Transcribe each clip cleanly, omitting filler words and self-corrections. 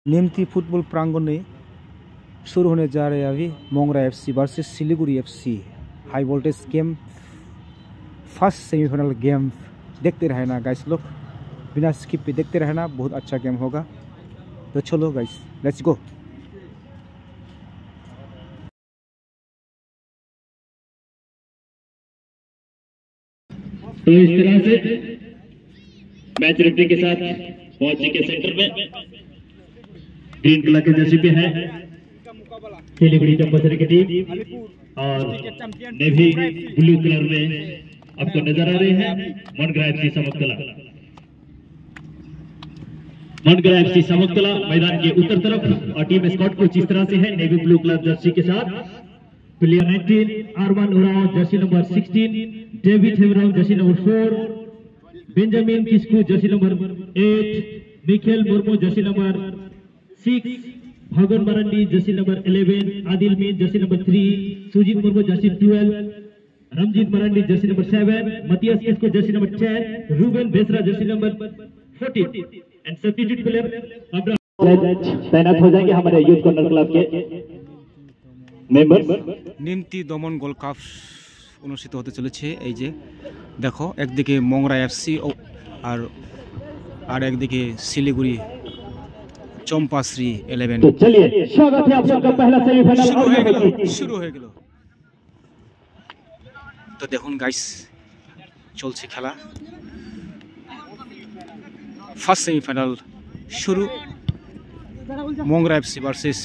निमती football प्रांगण में शुरू होने जा रहे हैं अभी Mongra FC versus Siliguri FC high voltage game. First semifinal game देखते रहना गाइस, लोग बिना स्किप पे देखते रहना, बहुत अच्छा गेम होगा। तो चलो गाइस, लेट्स गो। तो इस तरह से मैच रेफरी के साथ पहुंचे के सेंटर में ग्रीन कलर के जर्सी पे है सिलीगुड़ी चंपासरी की टीम और नेवी ब्लू कलर में आपको नजर आ रहे हैं मनगरा एफसी समकतला। मनगरा एफसी समकतला मैदान के उत्तर तरफ और टीम स्क्वाड कुछ इस तरह से है। नेवी ब्लू कलर जर्सी के साथ player 19 Arman Oraon jersey number 16, David Hembram jersey number 4, Benjamin Kisku jersey number 8, Michael Murmu jersey number 6, Bhagan Marandi jersey number 11, Adil Meen jersey number 3, Sujit Murmu jersey 12, Ramjit Marandi jersey number 7, Mathias Kisku jersey number 10, Ruben Besra jersey number 14 and substitute player तैनात हो जाएंगे हमारे youth corner club के members. निमती दमन gold cup অনুষ্ঠিত হতে চলেছে। এই যে দেখো, একদিকে মোংরা এফসি আর একদিকে শিলিগুড়ি চম্পাশ্রী 11। तो चलिए स्वागत है आप सबका पहला सेमीफाइनल শুরু হয়ে গেল। তো দেখুন গাইস, চলছে খেলা। ফার্স্ট সেমিফাইনাল শুরু, মোংরা এফসি ভার্সেস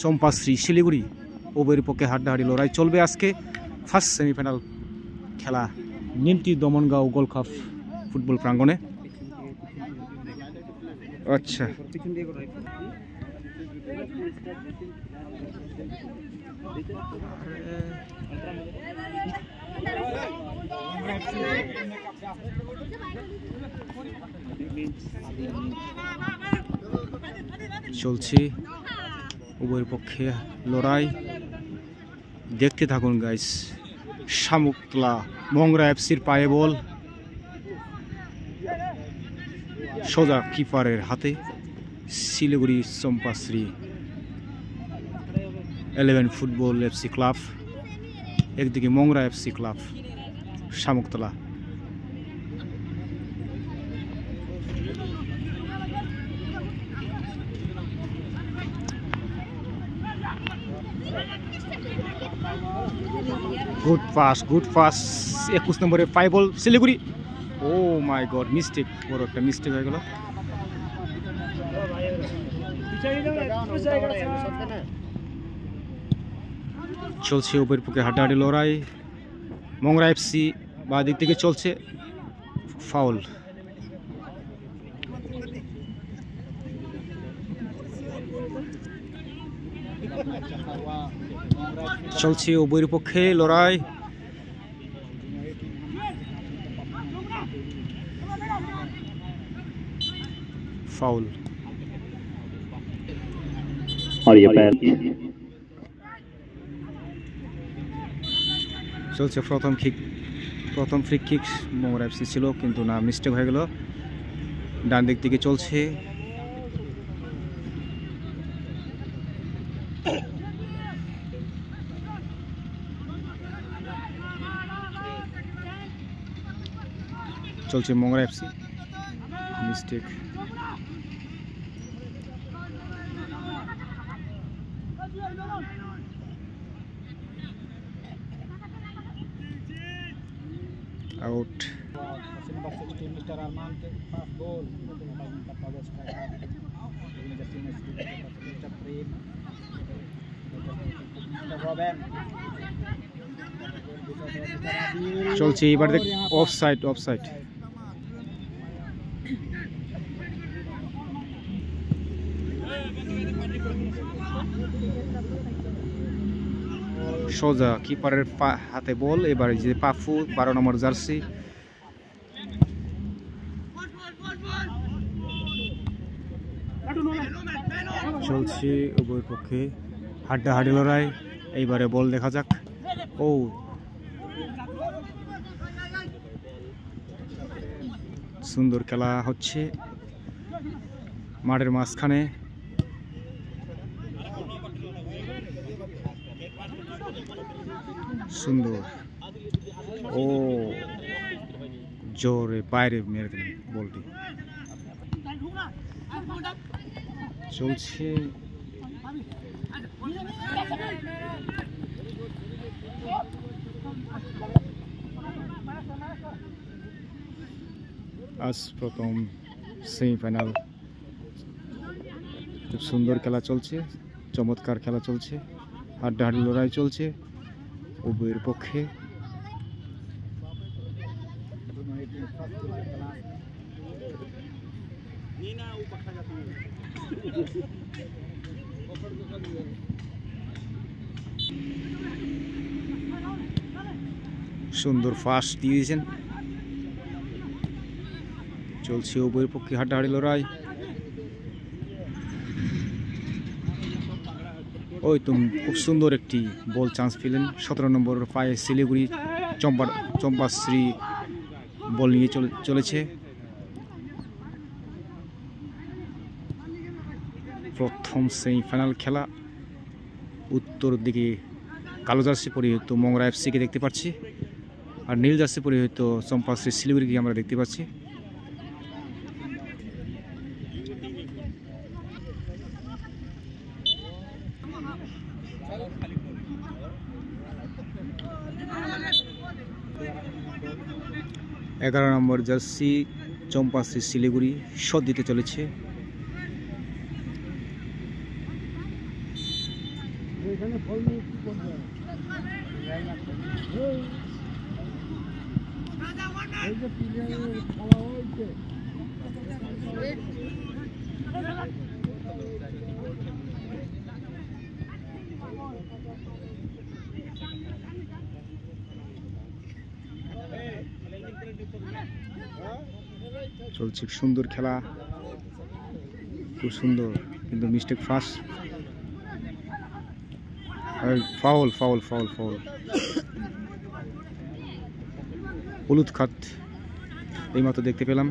চম্পাশ্রী শিলিগুড়ি উভয়ের পক্ষে হাড্ডাহাড্ডি লড়াই চলবে আজকে। ফার্স্ট সেমিফাইনাল খেলা নিমতি দমনগাঁও গোল্ড কাপ ফুটবল প্রাঙ্গণে। আচ্ছা, চলছে উভয়ের পক্ষে লড়াই, দেখতে থাকুন গাইস। শামুকতলা মোংরা এফসির পায়ে বল, সোজা কিপারের হাতে। Siliguri Champashri 11 football FC club, একদিকে Mongra FC club Shamuktala. Good pass 21 number पाए ball Siliguri. Oh my god, mistake, बड़ एक मिस्टेक हो गल। चलছে উভয়ের পক্ষে হাড্ডাহাড্ডি লড়াই। মোংরা এফসি বা দিক থেকে চলছে ফাউল। চলছে উভয়ের পক্ষে লড়াই। ফাউল। और ये पैर চলছে প্রথম ফ্রি কিক মোংরা এফসি ছিল, কিন্তু না, মিস্টেক হয়ে গেল। ডান দিক থেকে চলছে। চলছে মোংরা এফসি, মিস্টেক। आउट। চলছে এবার দেখ, অফসাইড। সোজা কিপারের হাতে বল। এবার যে পাফু 12 নম্বর জার্সি। চলছে উভয়ের পক্ষে হাড্ডাহাড্ডি লড়াই। এইবারে বল দেখা যাক। ও সুন্দর খেলা হচ্ছে। মাঠের মাঝখানে সুন্দর ও জোরে বাইরে মেরে দিলেন বলটি চলছে আজ প্রথম সেমিফাইনাল খুব সুন্দর খেলা চলছে চমৎকার খেলা চলছে হাড্ডাহাড্ডি লড়াই চলছে উভয়ের পক্ষে সুন্দর ফাস্ট দিয়ে দিয়েছেন চলছে উভয়ের পক্ষে হাড্ডাহাড্ডি লড়াই ওই তুমি খুব সুন্দর একটি বল চান্স পেলেন 17 নম্বর পায়ে শিলিগুড়ি চম্পাশ্রী বল নিয়ে চলেছে প্রথম সেমিফাইনাল খেলা উত্তর দিকে কালো জার্সি পরিহিত মংরা এফসিকে দেখতে পাচ্ছি আর নীল জার্সি পরিহিত চম্পাশ্রী শিলিগুড়িকে আমরা দেখতে পাচ্ছি এগারো number jersey Champashri Siliguri shot দিতে চলেছে চলছে সুন্দর খেলা খুব সুন্দর কিন্তু mistake first foul foul foul foul হলুদ খাত এইমাত্র দেখতে পেলাম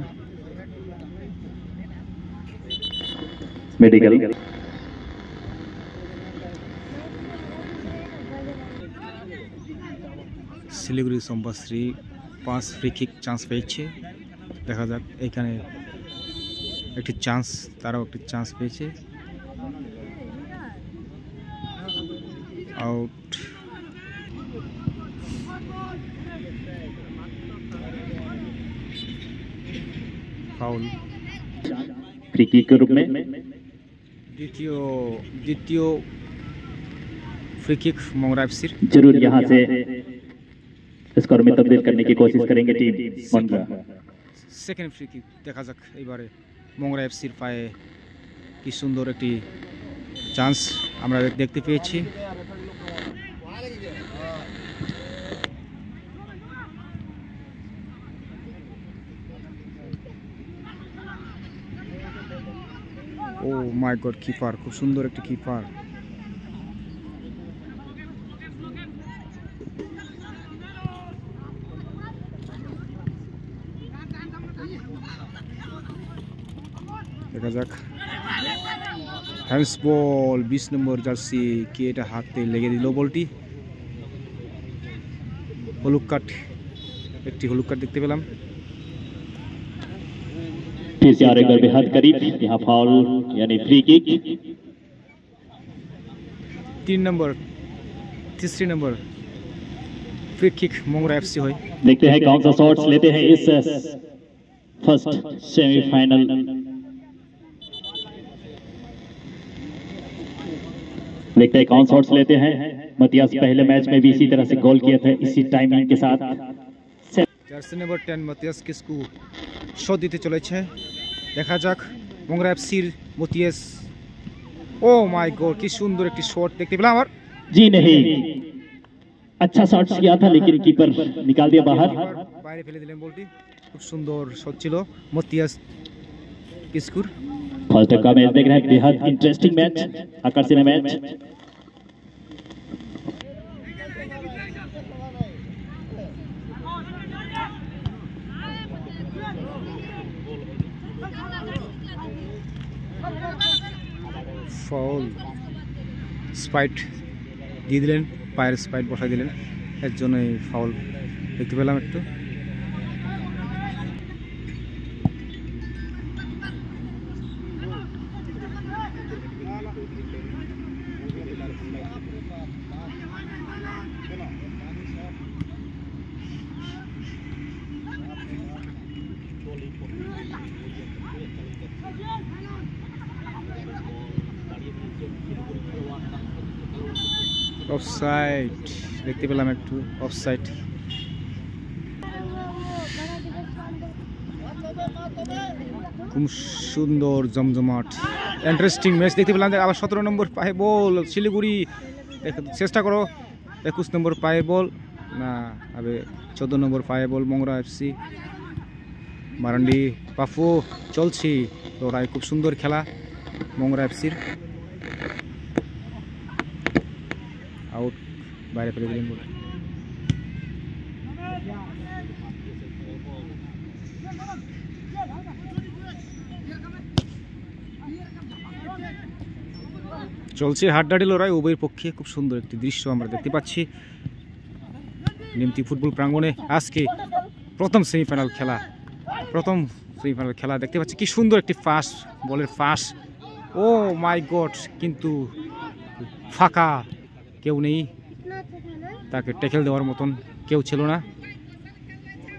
medical Siliguri Champashri 5 free kick chance পেয়েছে দেখা যাক এখানে একটি চান্স তারাও একটি চান্স পেয়েছে आउट फाउल फ्री किक के रूप में द्वितीय फ्री किक मोंगरा एफसी जरूर यहां से स्कोर में तब्दील करने की कोशिश करेंगे टीम मोंगरा सेकेंड फ्री किक देखा যাক এবারে মোংরা এফসির পায়ে কি সুন্দর একটি চান্স আমরা দেখতে পেয়েছি ও মাই গড কিপার খুব সুন্দর একটি কিপার দেখা যাক হ্যান্ডস বল 20 নম্বর জার্সি কে এটা হাতে লেগে দিল বলটি হলুদ কার্ড একটি হলুদ কার্ড দেখতে পেলাম फिर से और एक बार बेहद करीब यहाँ फाउल यानी फ्री किक 3 नंबर तीसरी नंबर फ्री किक मोंगरा एफसी होय देखते हैं कौन सा शॉट्स लेते हैं इस फर्स्ट सेमीफाइनल देखते हैं कौन शॉट्स लेते हैं मतियास पहले मैच में भी इसी तरह से गोल किया था इसी टाइमिंग के साथ জার্সি নম্বর 10 মতিয়াস কিসকু শট দিতে চলেছে দেখা যাক মোংরা এফসির মতিয়াস ও মাই গড কি সুন্দর একটি শট দেখতে পেলাম আর जी नहीं अच्छा शॉट्स किया था लेकिन कीपर निकाल दिया बाहर বাইরে ফেলে দিলেন বলটি খুব সুন্দর শট ছিল মতিয়াস কিসকুর फर्स्ट का मैच देख रहे हैं बेहद इंटरेस्टिंग मैच आकर्षणीय मैच ফাউল স্পাইট দিয়ে দিলেন, পায়ের স্পাইট বসাই দিলেন, এর জন্য এই ফাউল দেখতে পেলাম একটু। অফসাইড দেখতে পেলাম একটু, অফসাইড। খুব সুন্দর জমজমাট ইন্টারেস্টিং ম্যাচ দেখতে পেলাম। আবার 17 নম্বর পায়ে বল শিলিগুড়ি, চেষ্টা করো। 21 নম্বর পায়ে বল না, আবে 14 নম্বর পায়ে বল মংরা এফসি। মারান্ডি পাফু চলছি লড়াই, খুব সুন্দর খেলা মংরা এফসির। আউট, বাইরে ফেলে দিলেন বল। চলছে হাড্ডাহাড্ডি লড়াই উভয়ের পক্ষে, খুব সুন্দর একটি দৃশ্য আমরা দেখতে পাচ্ছি নিমতি ফুটবল প্রাঙ্গণে। আজকে প্রথম সেমিফাইনাল খেলা দেখতে পাচ্ছি। কি সুন্দর একটি ফাস্ট বলের ফাঁস, ও মাই গড, কিন্তু ফাঁকা, কেউ নেই, তাকে ট্যাকেল দেওয়ার মতন কেউ ছিল না,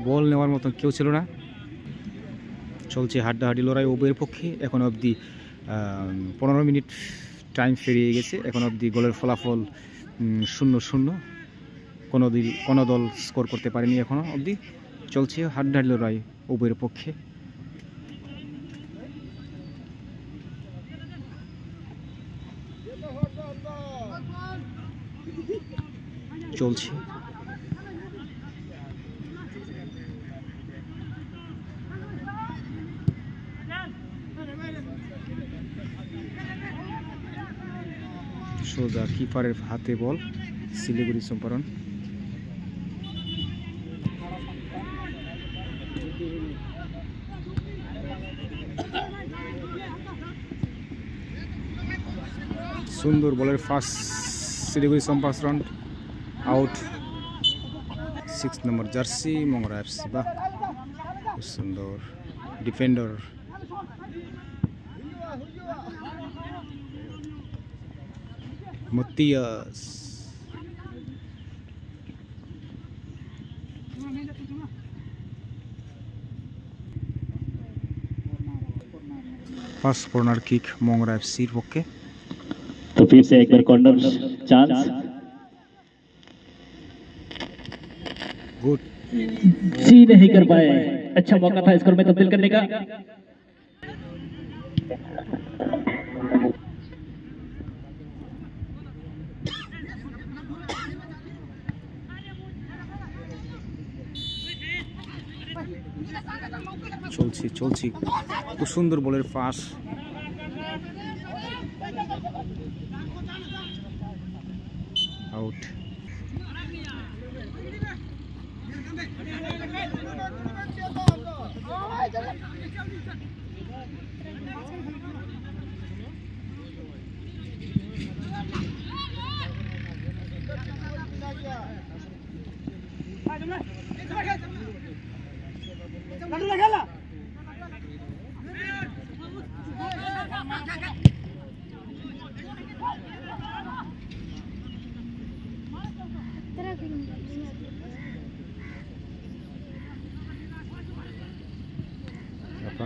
বল নেওয়ার মতন কেউ ছিল না। চলছে হাড্ডাহাড্ডি লড়াই উভয়ের পক্ষে। এখন অবধি 15 মিনিট টাইম পেরিয়ে গেছে, এখন অবধি গোলের ফলাফল 0-0, কোনো দল স্কোর করতে পারেনি এখনো অবধি। চলছে হাড্ডাহাড্ডি লড়াই উভয়ের পক্ষে। চলছে সোজা কিপারের হাতে বল, শিলিগুড়ি চম্পারণ। সুন্দর বলের ফার্স্ট শিলিগুড়ি চম্পারণ, আউট। 6 নম্বর জার্সি মংরা এফসি। বাহ, খুব সুন্দর defender. Matias first corner kick Mongra FC पक्षे। तो फिर से एक बार कॉर्नर चांस, गुड, सी नहीं कर पाए। अच्छा मौका था स्कोर में तब्दील करने का। চলছি খুব সুন্দর বলের পাস, আউট।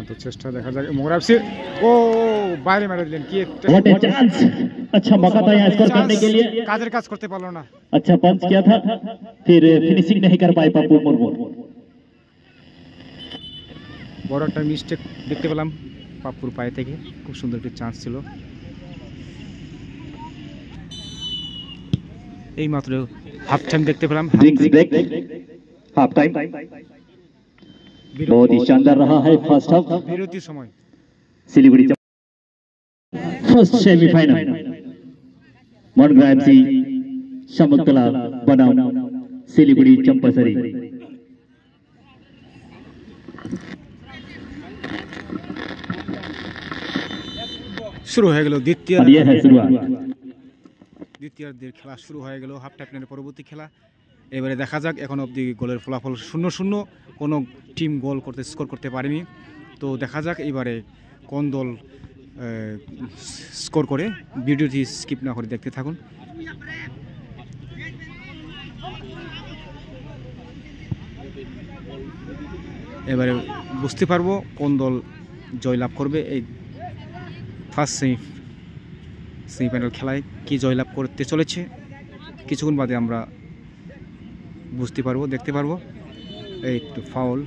तो चेष्टा देखा जाएगा मोगरा एफसी, ओ বাইরে মেরে দিলেন। কি व्हाट अ चांस, अच्छा मौका था यहाँ स्कोर करने के लिए, কাজের কাজ করতে পারলো না। अच्छा पंच किया था, फिर फिनिशिंग नहीं कर पाए पप्पू मुर्मू। বড় একটা মিস্টেক দেখতে পেলাম পাপ্পুর পায়ে থেকে, খুব সুন্দর একটা চান্স ছিল। এই মাত্র হাফ টাইম দেখতে পেলাম, हाफ टाइम बहुत ही शानदार रहा है फर्स्ट हाफ। বিরতি সময় सिलीगुड़ी फर्स्ट सेमीफाइनल मोंगरा एफसी समकला बनाम सिलीगुड़ी चंपासरी। শুরু হয়ে গেল और ये है शुरुआत। দ্বিতীয়ার্ধের খেলা শুরু হয়ে গেল, হাফ টাইমের পরবর্তী খেলা। এবারে দেখা যাক, এখন অবধি গোলের ফলাফল 0-0, কোনো টিম গোল স্কোর করতে পারেনি। তো দেখা যাক এবারে কোন দল স্কোর করে। ভিডিওটি স্কিপ না করে দেখতে থাকুন। এবারে বুঝতে পারবো কোন দল জয়লাভ করবে। এই ফার্স্ট সেমিফাইনাল খেলায় কি জয়লাভ করতে চলেছে কিছুক্ষণ বাদে আমরা বুঝতে পারবো, দেখতে পারবো। এই একটু ফাউল,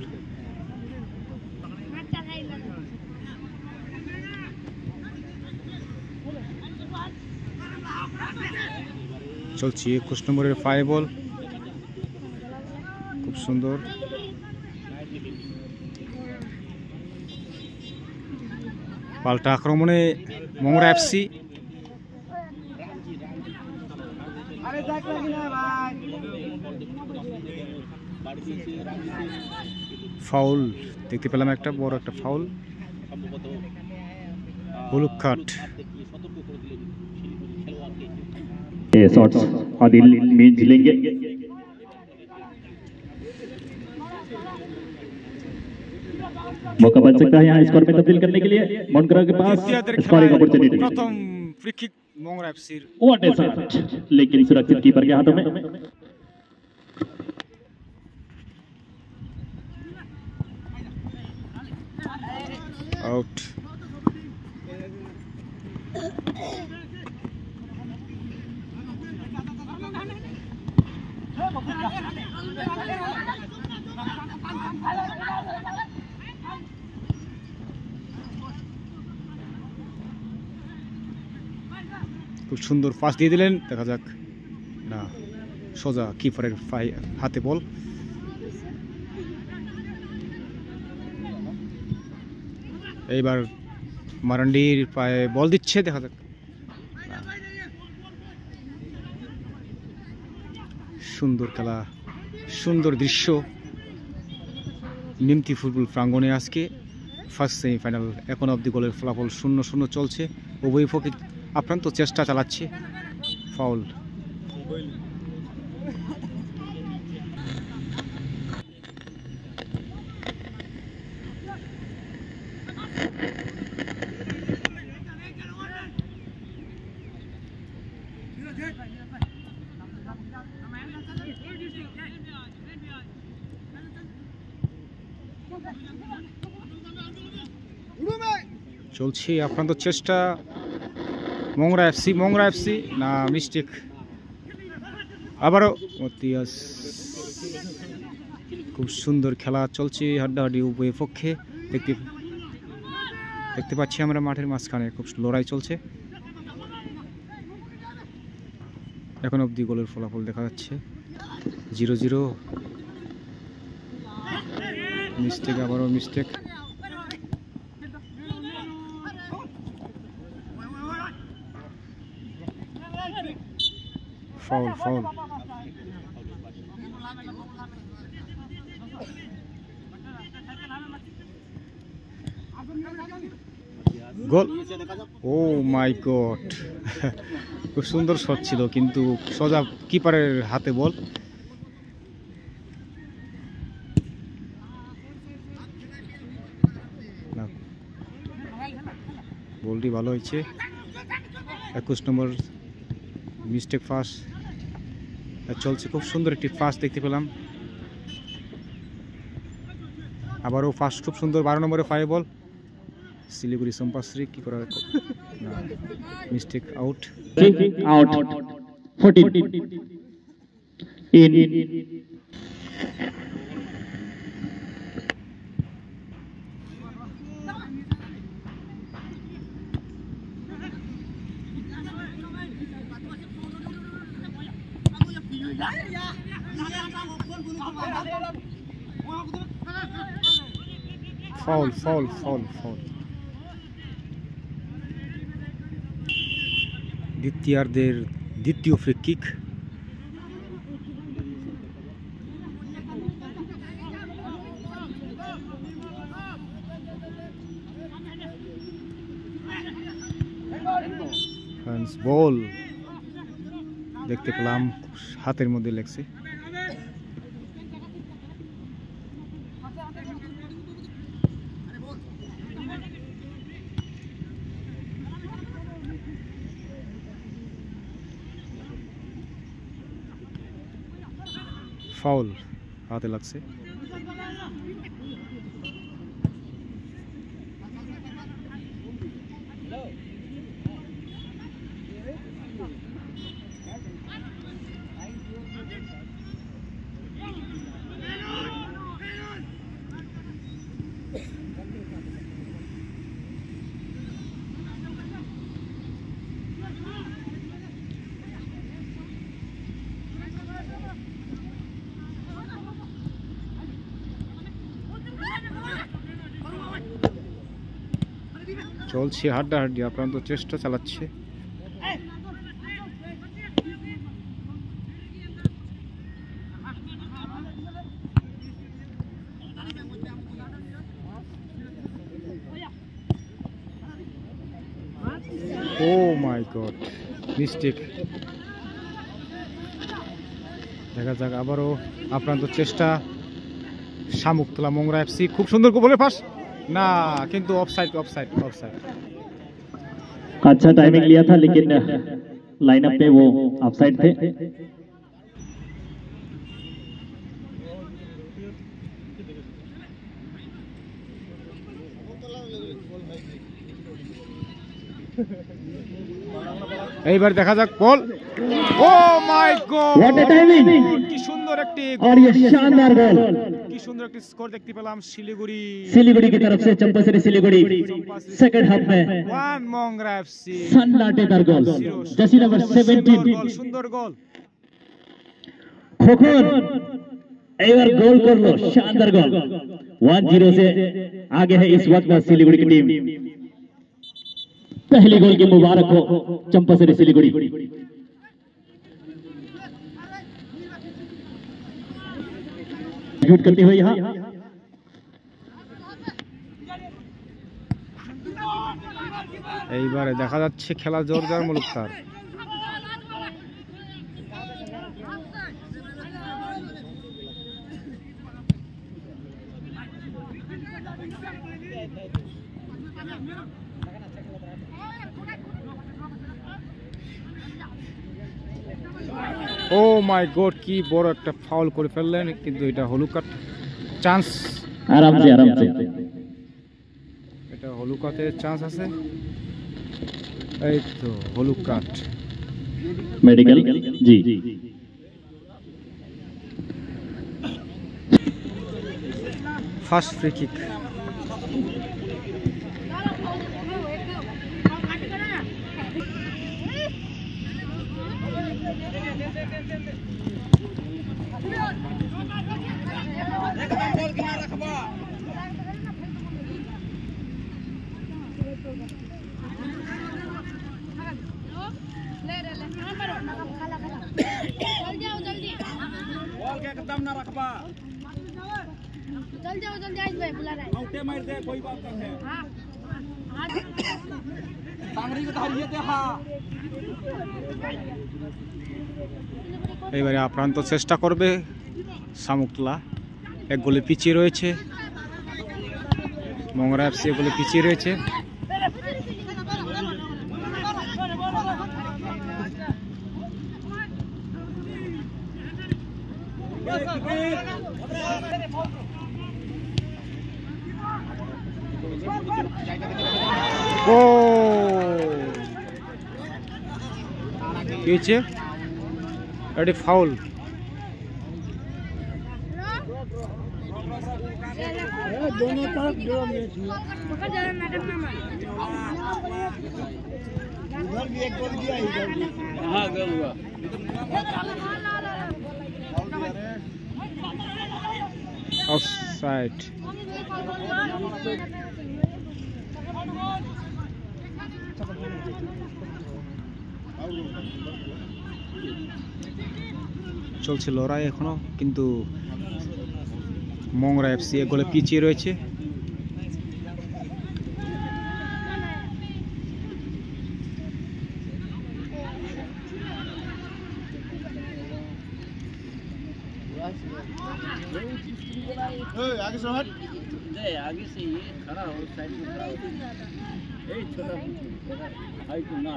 চলছে 21 নম্বরের 5 বল, খুব সুন্দর। পাল্টা আক্রমণে মোংরা এফসি, ফাউল দেখতে পেলাম, একটা বড় একটা ফাউল, হলুদ কার্ড। ये शॉट्स आदिल में झिलेंगे। मौका बन सकता है यहाँ स्कोर में तब्दील करने के लिए। मोनकरा के पास स्कोरिंग अपॉर्चुनिटी। प्रथम free kick Mongra FC, what A shot, लेकिन सुरक्षित कीपर के हाथों में। आउट। খুব সুন্দর পাস দিয়ে দিলেন, দেখা যাক না, সোজা কিপারের হাতে বল। এইবার মারান্ডির পায়ে বল দিচ্ছে, দেখা যাক। সুন্দর খেলা, সুন্দর দৃশ্য নিমতি ফুটবল প্রাঙ্গণে আজকে ফার্স্ট সেমিফাইনাল। এখন অবধি গোলের ফলাফল 0-0 চলছে, উভয় পক্ষে আপ্রান্ত চেষ্টা চালাচ্ছে। ফাউল, চলছে আপ্রান্ত চেষ্টা। মোংরা এফসি না, মিস্টেক। আবারও মতিয়াস। খুব সুন্দর খেলা চলছে, হাড্ডাহাড্ডি উভয় পক্ষে। দেখতে পাচ্ছি আমরা মাঠের মাঝখানে খুব লড়াই চলছে। এখন অবধি গোলের ফলাফল দেখা যাচ্ছে 0-0। মিস্টেক, আবারও mistake. Foul, foul. Goal, oh my god, খুব সুন্দর শট ছিল, কিন্তু সোজা কিপারের হাতে বল। বলটি ভালো হয়েছে। 21 নম্বর মিস্টেক ফাস্ট চলছে, খুব সুন্দর একটি ফাস্ট দেখতে পেলাম। আবারও ফাস্ট, খুব সুন্দর। 12 নম্বরে 5 বল, শিলিগুড়ি সম্পাশ্রী কি করার, mistake, out. Out 14 in. Foul, foul, foul, foul. দ্বিতীয়ার্ধের দ্বিতীয় ফ্রি কিক। বল দেখতে পেলাম হাতের মধ্যে লেগছে। ফাউল হাতে লাগছে। চলছে হাড্ডাহাড্ডি, আপ্রান্ত চেষ্টা চালাচ্ছে। ও মাই গড, মিস্টেক। দেখা যাক, আবারও আপ্রান্ত চেষ্টা। শামুকতলা মোংরা এফসি খুব সুন্দর বলে পাস ना, किंतु ऑफसाइड ऑफसाइड ऑफसाइड। अच्छा टाइमिंग लिया था लेकिन लाइनअप पे वो ऑफसाइड थे। এইবার দেখা যাক বল। ও my god, what a timing! কি সুন্দর একটি और ये शानदार गोल, কি সুন্দর একটি स्कोर देखते পেলাম सिलीगुड़ी की तरफ से चंपासरी सिलीगुड़ी सेकंड हाफ में वन मोंगरा एफसी सन्नाटेदार गोल। जर्सी नंबर 17 গোল, সুন্দর গোল। खोखन एवर गोल कर लो, शानदार गोल। 1-0 से आगे है इस वक्त में सिलीगुड़ी की टीम। पहली गोल की मुबारक हो चंपासरी सिलीगुड़ी। शूट करते हुए यहाँ এইবারে দেখা যাচ্ছে খেলা জোরদার মুলুকতার। ও মাই গড, কি বড় একটা ফাউল করে ফেললেন, কিন্তু এটা হলুদ কার্ড চান্স। आराम से এটা হলুদ কার্ডের চান্স আছে। এই তো হলুদ কার্ড। मेडिकल जी ফার্স্ট ফ্রি কিক। एकदम ना रखबा, जल्दी आज भाई बुला रहा है। आउटे मार दे, कोई बात नहीं है। हां टांगरी को धरिए दे। हां এবারে আপ্রান্ত চেষ্টা করবে শামুকতলা। এক গোলে পিছিয়ে রয়েছে মোংরা এফসি, এক গোলে পিছিয়ে রয়েছে। ও কি হয়েছে? এটা ফাউল। दोनों तरफ ड्रम है, उधर भी एक गोल दिया, इधर भी। हां गोल हुआ। ऑफसाइड। চলছে লড়াই এখনো, কিন্তু মোংরা এফসি এক গোলে পিছিয়ে রয়েছে। आगे से हट आगे से ये खड़ा हो साइड में खड़ा हो এই ছোট হাই তো না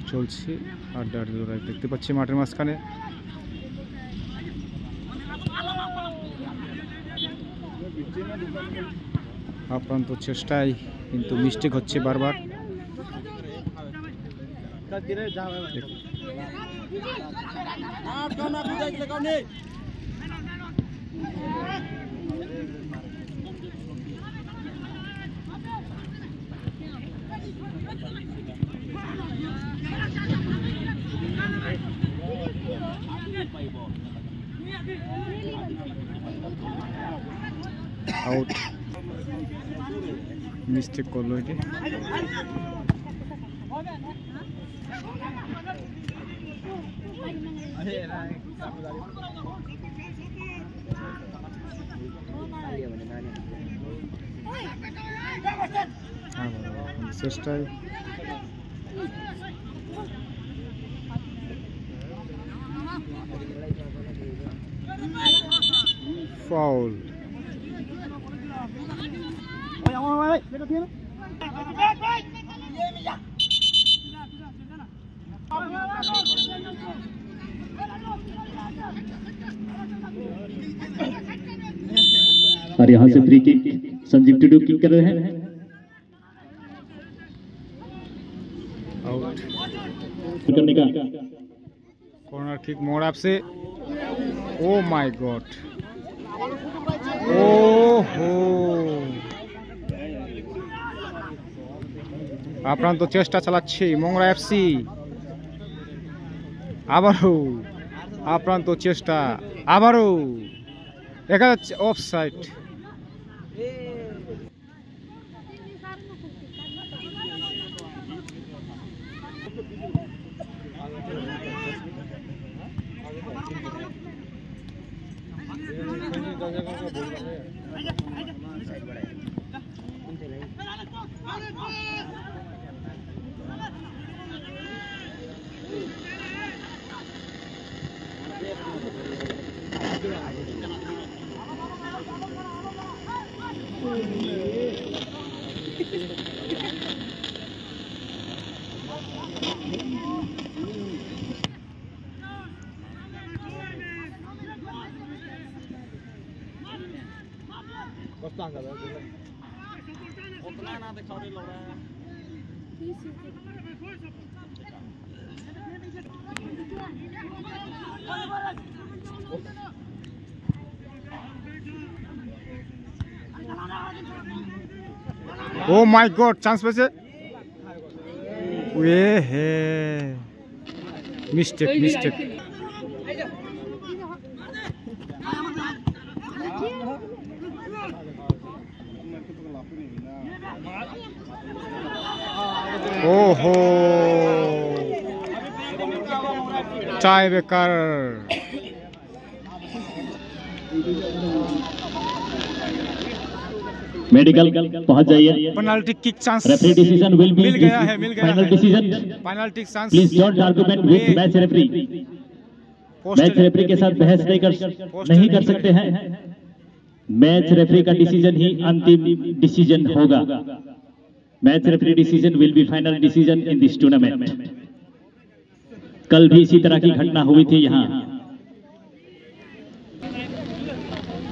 চলছে আড্ডার জোড়ায় দেখতে পাচ্ছি মাঠের মাঝখানে আপ্রান্ত চেষ্টায় কিন্তু মিস্টেক হচ্ছে বারবার আউট মিস্টেক করলো এটি চেষ্টায় ফাউল और यहाँ से free kick Sanjeev Tudu kick कर रहे हैं आउट करने का कॉर्नर किक मोड़ आपसे ओ माय गॉड ओहो আপ্রান্ত চেষ্টা চালাচ্ছে মংরা এফসি আবারও আপ্রান্ত চেষ্টা আবারও দেখা যাচ্ছে offside O my God chance पे से वे है मिस्टेक मिस्टेक ओहो चाय बेकार मेडिकल पहुंच जाइए penalty kick chance referee decision will be मिल गया है final decision penalty chance please don't argument with match referee match referee के साथ बहस नहीं कर सकते हैं मैच रेफरी का डिसीजन ही अंतिम डिसीजन होगा match referee decision will be final decision in this tournament कल भी इसी तरह की घटना हुई थी यहाँ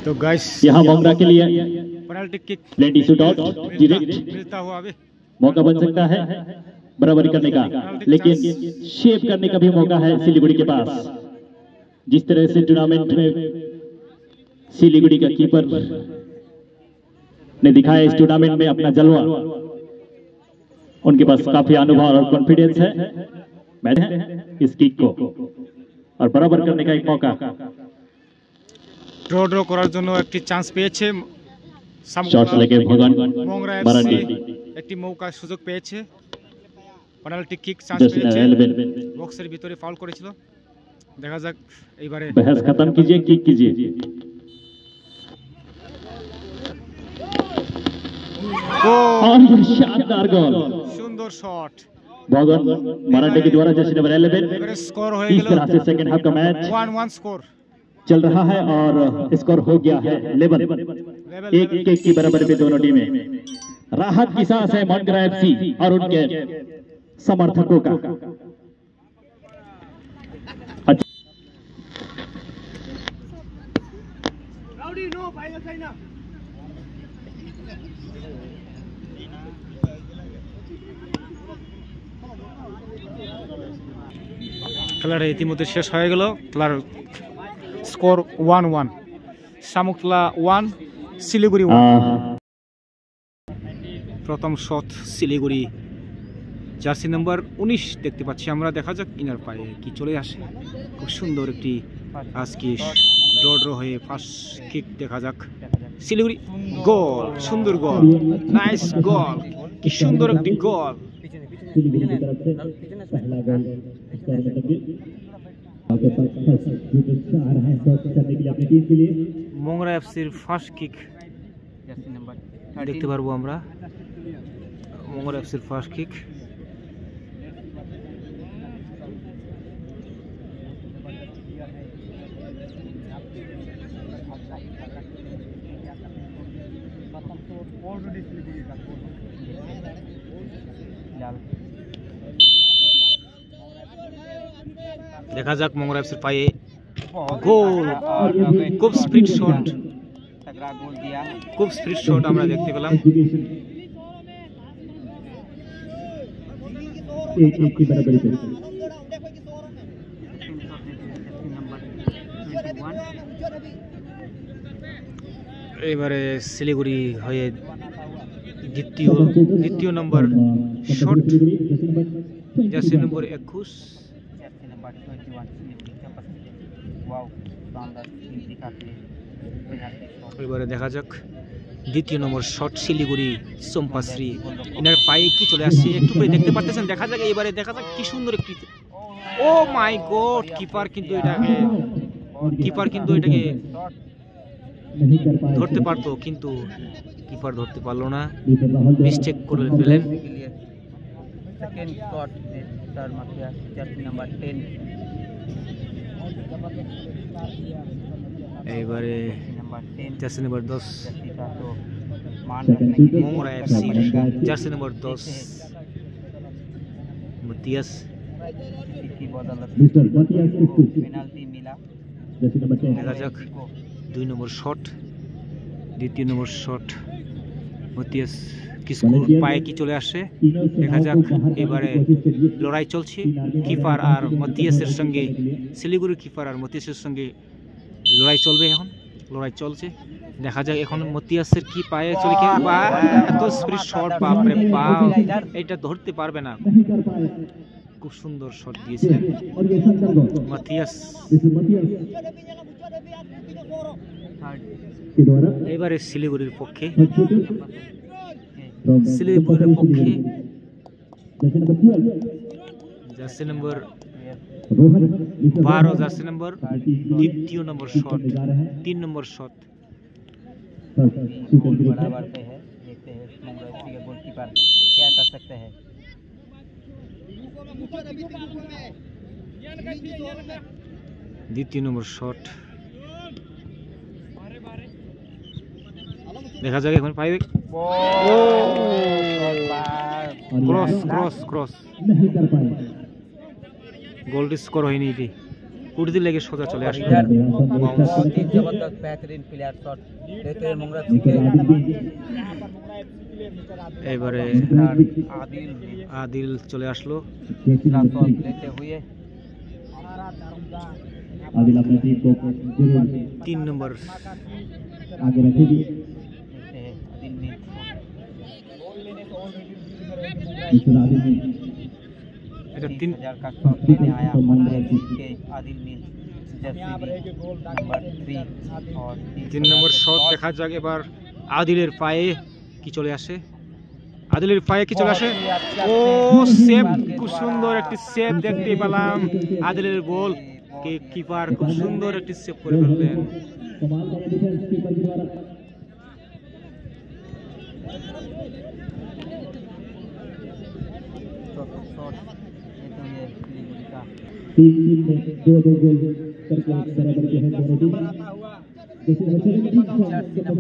तो गाइस यहाँ मोंगरा के लिए पेनल्टी किक प्लेटी शूट आउट डायरेक्ट मिलता हुआ अभी मौका बन सकता है बराबरी करने का लेकिन शेप करने का भी मौका है सिलीगुड़ी के पास जिस तरह से टूर्नामेंट में सिलीगुड़ी का कीपर ने दिखाया इस टूर्नामेंट में अपना जलवा उनके पास काफी अनुभव और कॉन्फिडेंस है मैंने इस किक को और बराबर करने का एक मौका ড্র করার জন্য একটি চান্স পেয়েছে শট লেগে ভগবান মোংরা মারান্ডি একটি মৌকা সুযোগ পেয়েছে পেনাল্টি কিক চান্স পেয়েছে বক্সের ভিতরে ফাউল করেছিল দেখা যাক এইবারে बहस खत्म कीजिए किक कीजिए और शानदार गोल সুন্দর শট भगवान मराठे के द्वारा जर्सी नंबर 11 स्कोर हो इस तरह से सेकंड हाफ का मैच 1-1 स्कोर चल रहा है और स्कोर हो गया है लेवल 1-1 की बराबरी पे दोनों टीमें। राहत की सांस है मोंगरा एफसी और उनके समर्थकों का। খেলাটা ইতিমধ্যে শেষ হয়ে গেল। খেলার স্কোর 1-1, শামুকতলা 1 শিলিগুড়ি 1। প্রথম শট শিলিগুড়ি, জার্সি নাম্বার 19 দেখতে পাচ্ছি আমরা। দেখা যাক ইনার পায়ে কি চলে আসে। খুব সুন্দর একটি আজকে ড্র হয়ে ফার্স্ট কিক দেখা যাক। শিলিগুড়ি গোল, সুন্দর গোল, নাইস গোল, কি সুন্দর একটি গোল। মোংরা এফসির ফার্স্ট কিক দেখতে পারবো আমরা। মোংরা এফসির ফার্স্ট কিক। দেখা যাক মোংরা এফসির পায়ে গোল, খুব স্পিড শট, খুব স্পিড শট আমরা দেখতে পেলাম। এবারে শিলিগুড়ি হয়ে দ্বিতীয় নম্বর শট, জার্সি নম্বর 21। এবারে দেখা যাক দ্বিতীয় নম্বর শট শিলিগুড়ি চম্পাশ্রী, এনার পায়ে কি চলে আসছে একটু করে দেখতে পারতেছেন। দেখা যাক এবারে, দেখা যাক কি সুন্দর একটি, ও মাই গড, কিপার কিন্তু এটাকে ধরতে পারতো, কিন্তু কিপার ধরতে পারলো না, মিস্টেক করে ফেলেন। এবারে jersey number 10 Mongra FC, jersey number 10 Matias. দেখা যাক 2 নম্বর শট, দ্বিতীয় নম্বর শট, মতিয়াস কিসকোর পায়ে কি চলে আসে। দেখা যাক এবারে লড়াই চলছে কিপার আর মতিয়াসের সঙ্গে, শিলিগুড়ির কিপার আর মতিয়াসের সঙ্গে লড়াই চলবে। এখন লড়াই চলছে, দেখা যাক এখন মতিয়াসের কি পায়ে চলে, এত স্পিড শট, বাপরে বাপ, এটা ধরতে পারবে না। খুব সুন্দর শট দিয়েছিলেন মতিয়াস। এবারে শিলিগুড়ির পক্ষে, জার্সি নম্বর 12, জার্সি নম্বর দ্বিতীয় নম্বর শট, 3 নম্বর শট। बराबर पे है, देखते हैं मोंगरा एफसी के गोलकीपर क्या कर सकते हैं। দ্বিতীয় নম্বর শট, দেখা যাক এখন পাইবে, ক্রস ক্রস ক্রস, গোলটি স্কোর হয়নি, এটি কুড়ি লেগে সোজা চলে আসলো। जबरदस्त बेहतरीन प्लेयर शॉट देते हैं मोंगरा एफसी के। এবারে আদিল চলে আসলো लेते हुए 3 নম্বর। এটা 3000 का शॉट लेने आया मोंगरा एफसी के आदिल मिल, जर्सी नंबर 3 और 3 নম্বর শট। দেখা যাক এবার আদিলের পায়ে কি চলে আসে, আদিলের পায়ে কি চলে আসে, ও সেভ, খুব সুন্দর একটি সেভ দেখতে পেলাম। আদিলের গোল, কিপার খুব সুন্দর একটি সেভ করে ফেললেন। शॉट ये तो ये सिलीगुड़ी का 3 में 2 गोल करके बराबर के हैं दोनों टीम। जैसे जर्सी नंबर 70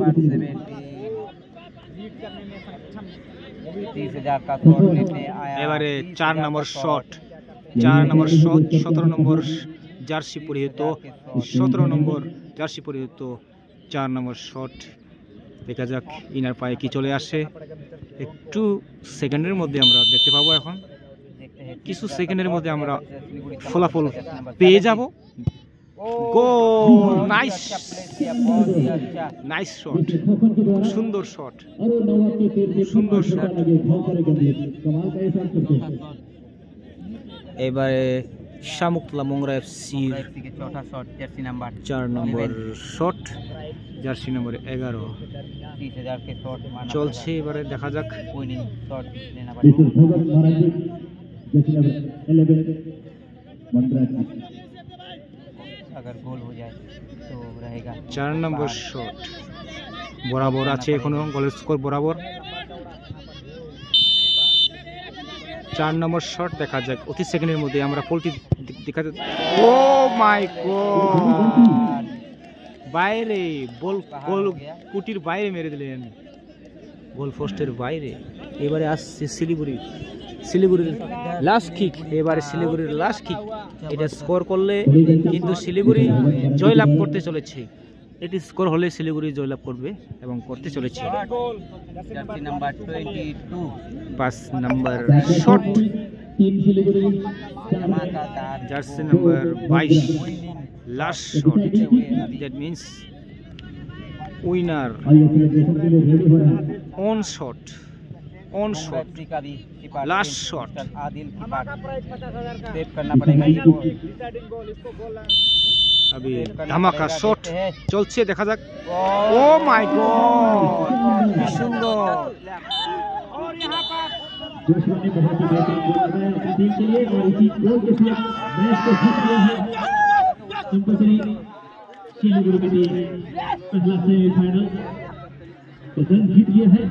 30,000 का शॉट लेने आया। এবারে 4 নম্বর শট 17 নম্বর জার্সি পরিহিত 17 নম্বর জার্সি পরিহিত 4 নম্বর শট। দেখা যাক ইনার পায়ে কি চলে আসে, একটু সেকেন্ডের মধ্যে আমরা দেখতে পাবো। এখন কিছু সেকেন্ডের মধ্যে আমরা ফলাফল পেয়ে যাব। গোল, নাইস নাইস শট, সুন্দর শট, সুন্দর শট। এবারে শামুকতলা মোংরা এফসি के चौथा शॉट जर्सी नंबर 4 নম্বর শট জার্সি নম্বর 11 30,000 के शॉट मारना চলছে। এবারে দেখা যাক कोई नहीं शॉट लेना This is पड़ेगा। Bhagat Maharaj, just number 11, Mandraj। अगर गोल हो जाए तो रहेगा 4 নম্বর শট বরাবর আছে, এখনো গোলের স্কোর বরাবর। 4 নম্বর শট দেখা যাক অতি সেকেন্ডের মধ্যে আমরা পোলটি দেখা যাক। ও মাই গড, বাইরে বল, গোল কুটির বাইরে মেরে দিলেন, গোল পোস্টের বাইরে। এবারে আসছে শিলিগুড়ির লাস্ট কিক। এবারে শিলিগুড়ির লাস্ট কিক, এটা স্কোর করলে কিন্তু শিলিগুড়ি জয়লাভ করতে চলেছে। এটি স্কোর হলে শিলিগুড়ি জয়লাভ করবে এবং করতে চলেছে। जर्सी नंबर 22 5 নম্বর শট टीम सिलीगुड़ी धमाकेदार jersey number 22 last shot. That means winner आइए सेलिब्रेशन के लिए रेडी हो रहे हैं। ऑन शॉट एफसी का भी keeper Last shot. Adil keeper save करना पड़ेगा ये गोल। अभी धमाका शॉट চলছে, দেখা যাক। ও गोल। মাই গড, কি সুন্দর। जोशुआ ने बहुत ही बेहतरीन गोल लगाया अपनी टीम के लिए और इसी गोल के साथ मैच को जीत लिया है कंपल्सरी सिलीगुड़ी की टीम। पहला सेमीफाइनल तो जीत गया है।